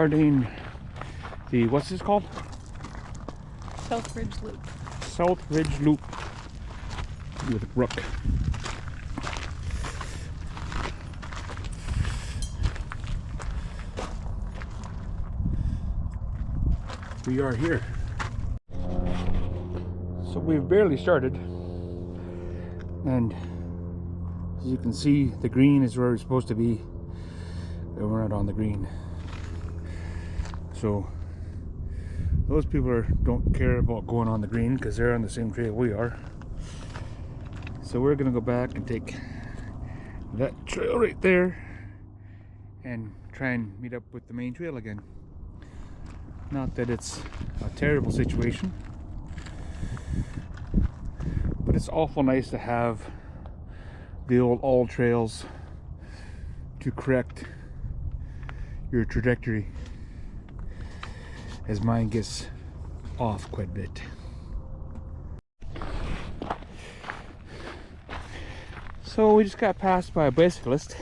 starting the, what's this called? South Ridge Loop. South Ridge Loop with Rook. We are here. So we've barely started, and as you can see, the green is where we're supposed to be, and we're not on the green. So those people don't care about going on the green because they're on the same trail we are. So we're gonna go back and take that trail right there and try and meet up with the main trail again. Not that it's a terrible situation, but it's awful nice to have the old all trails to correct your trajectory, as mine gets off quite a bit. So we just got passed by a bicyclist,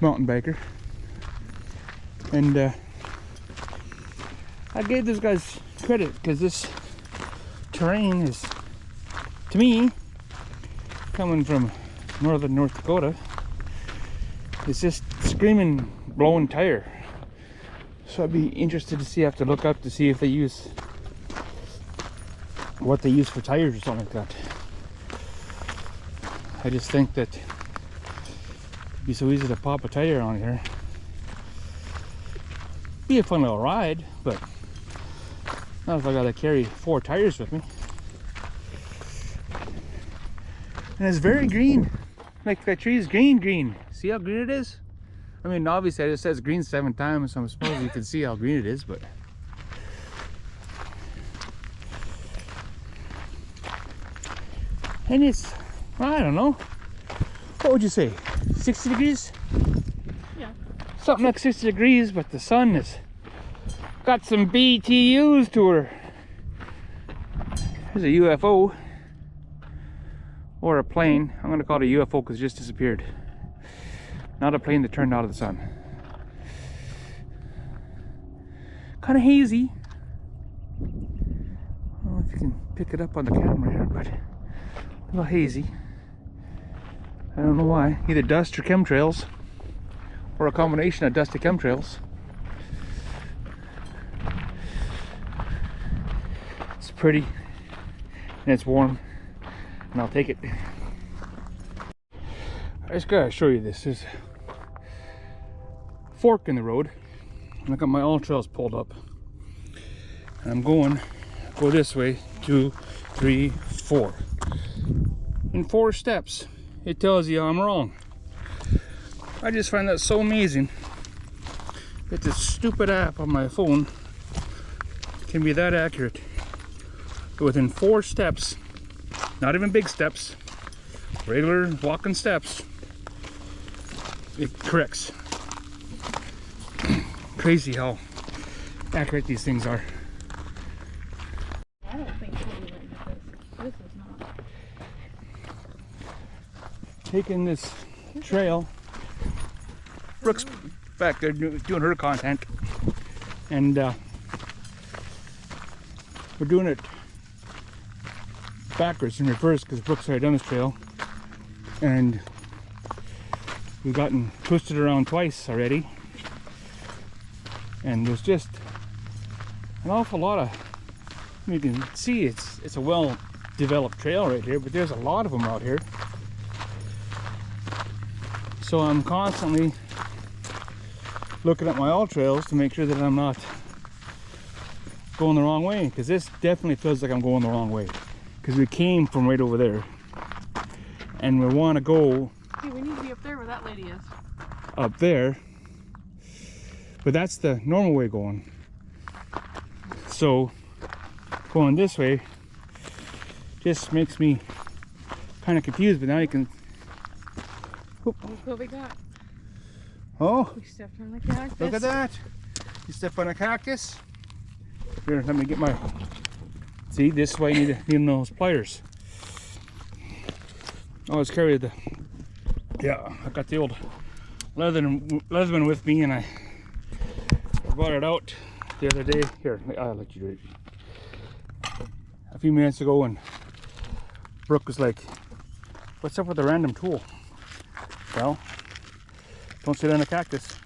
mountain biker, and I gave this guy's credit because this terrain is, to me, coming from northern North Dakota, it's just screaming blowing tire. So I'd be interested to see, I have to look up to see if they use, what they use for tires or something like that. I just think that it'd be so easy to pop a tire on here. Be a fun little ride, but not if I gotta carry 4 tires with me. And it's very green. Like that tree is green. See how green it is? I mean, obviously it says green 7 times, so I suppose you can see how green it is, but and it's, I don't know, what would you say, 60 degrees? Yeah. Something like 60 degrees, but the sun has got some BTUs to her. There's a UFO. Or a plane. I'm going to call it a UFO because it just disappeared. Not a plane that turned out of the sun. Kind of hazy. I don't know if you can pick it up on the camera here, but a little hazy. I don't know why. Either dust or chemtrails, or a combination of dust and chemtrails. It's pretty and it's warm, and I'll take it. I just gotta show you this. There's a fork in the road, and I got my all trails pulled up, and I'm go this way, 2, 3, 4. In 4 steps, it tells you I'm wrong. I just find that so amazing that this stupid app on my phone can be that accurate. Within 4 steps, not even big steps, regular walking steps, it corrects. Crazy how accurate these things are. I don't think so. This is not. Taking this trail, Brooke's back there doing her content, and we're doing it backwards in reverse because Brooke's already done this trail, and we've gotten twisted around twice already, and there's just an awful lot of, you can see it's a well developed trail right here, but there's a lot of them out here. So I'm constantly looking at my all trails to make sure that I'm not going the wrong way, because this definitely feels like I'm going the wrong way, because we came from right over there and we want to go, hey, we need to be up there where that lady is. Up there, but that's the normal way going. So going this way just makes me kind of confused. But now you can, look what we got. oh, We stepped on the cactus. look at that. You step on a cactus. Here, let me get my, see, this is why you need those pliers. Oh, let's carry the, yeah, I got the old Leatherman with me, and I brought it out the other day. Here, I'll let you do it. A few minutes ago, and Brooke was like, "What's up with the random tool?" Well, don't sit on a cactus.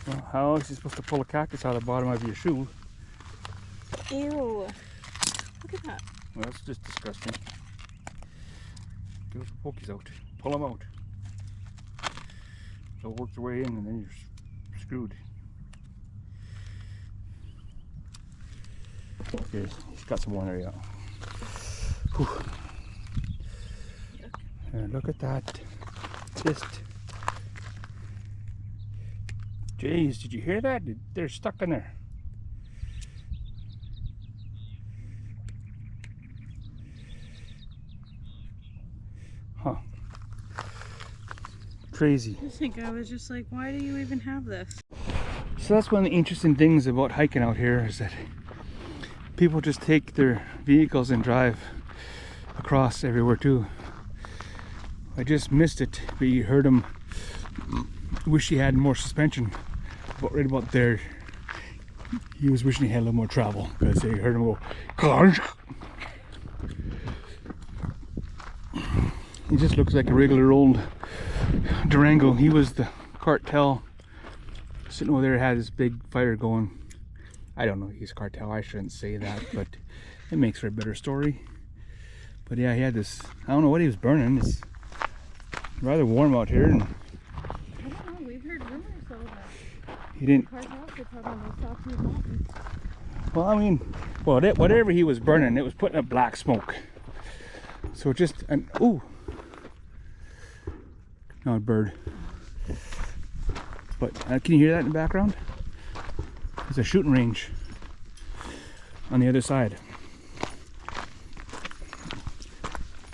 Well, how else are you supposed to pull a cactus out of the bottom of your shoe? Ew. Look at that. Well, that's just disgusting. Get those pokies out. Pull them out. They'll work their way in, and then you're screwed. Okay, he's got some more there, yeah. Whew. And look at that. Just. Jeez, did you hear that? They're stuck in there. Huh. Crazy. I think I was just like, why do you even have this? So that's one of the interesting things about hiking out here, is that people just take their vehicles and drive across everywhere too. I just missed it, but you heard him wish he had more suspension. But right about there, he was wishing he had a little more travel, because they heard him go, "Crunch." He just looks like a regular old Durango. He was the cartel sitting over there, had this big fire going. I don't know, he's cartel, I shouldn't say that, but it makes for a better story. But yeah, he had this, I don't know what he was burning. It's rather warm out here, and I don't know, we've heard rumors though that he didn't. cartels could probably stop these mountains. Well, I mean, well, whatever he was burning, it was putting up black smoke. So just an ooh, no, a bird. But can you hear that in the background? There's a shooting range on the other side.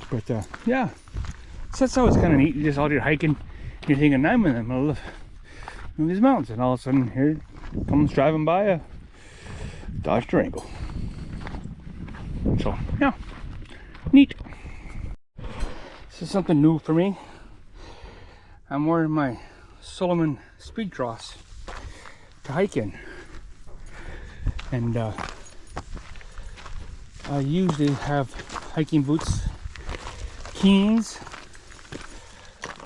But yeah, so that's always kind of neat. You're just out here hiking, you're thinking, I'm in the middle of these mountains, and all of a sudden here comes driving by a Dodge Durango. So yeah, neat. This is something new for me. I'm wearing my Salomon Speed Cross to hike in, and I usually have hiking boots, Keens,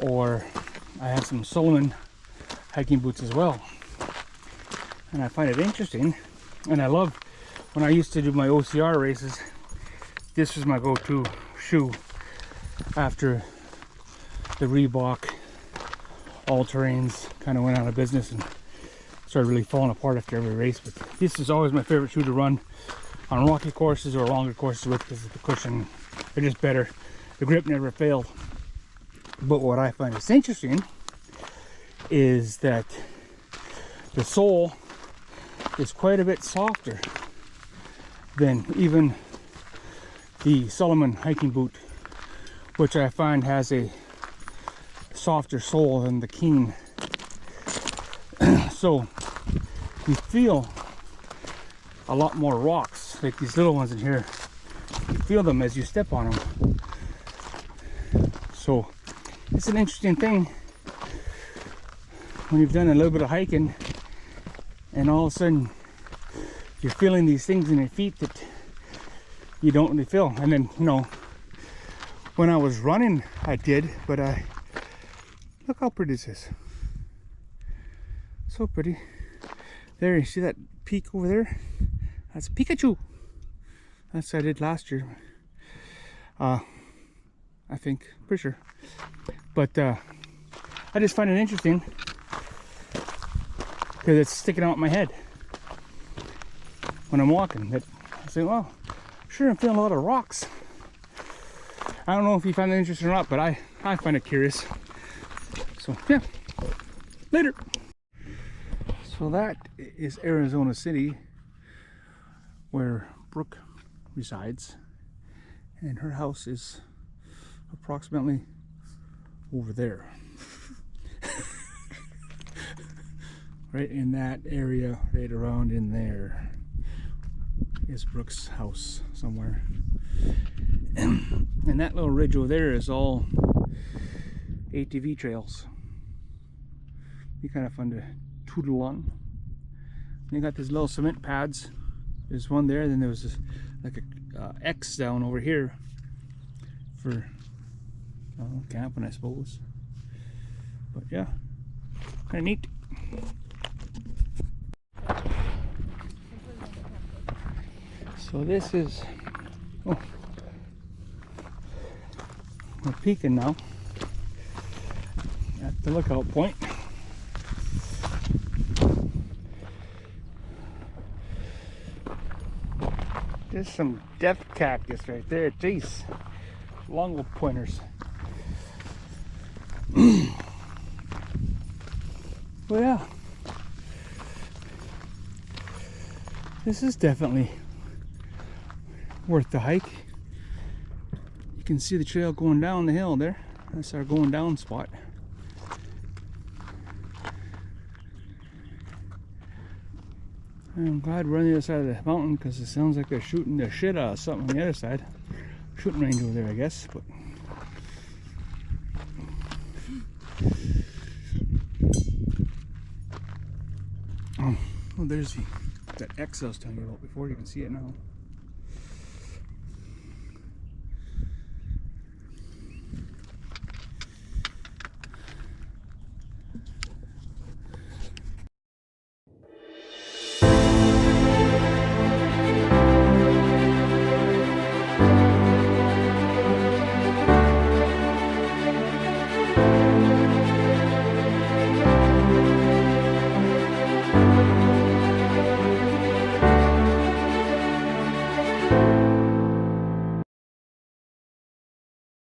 or I have some Salomon hiking boots as well. And I find it interesting, and I love, when I used to do my OCR races, this was my go-to shoe after the Reebok all-terrains kind of went out of business and started really falling apart after every race. But this is always my favorite shoe to run on rocky courses or longer courses with, because of the cushion. They're just better. The grip never failed. But what I find is interesting is that the sole is quite a bit softer than even the Salomon hiking boot, which I find has a softer sole than the Keen. So you feel a lot more rocks, like these little ones in here. You feel them as you step on them. So it's an interesting thing when you've done a little bit of hiking and all of a sudden you're feeling these things in your feet that you don't really feel. And then, you know, when I was running I did, but look how pretty this is. So pretty. There, you see that peak over there? That's Pikachu. That's what I did last year. I think, pretty sure. But I just find it interesting because it's sticking out my head when I'm walking. That I say, well, sure, I'm feeling a lot of rocks. I don't know if you find that interesting or not, but I find it curious. So yeah, later. So that is Arizona City, where Brooke resides, and her house is approximately over there. Right in that area, right around in there is Brooke's house somewhere. And that little ridge over there is all ATV trails. Be kind of fun to tootle on. They got these little cement pads. There's one there, then there was this, like a X down over here for camping, I suppose. But yeah, kind of neat. So this is, oh, we're peeking now at the lookout point. There's some death cactus right there. Jeez, long little pointers. Well, yeah, this is definitely worth the hike. You can see the trail going down the hill there. That's our going down spot. I'm glad we're on the other side of the mountain because it sounds like they're shooting the shit out of something on the other side. Shooting range over there, I guess. But oh, well, there's that X I was telling you about before. You can see it now.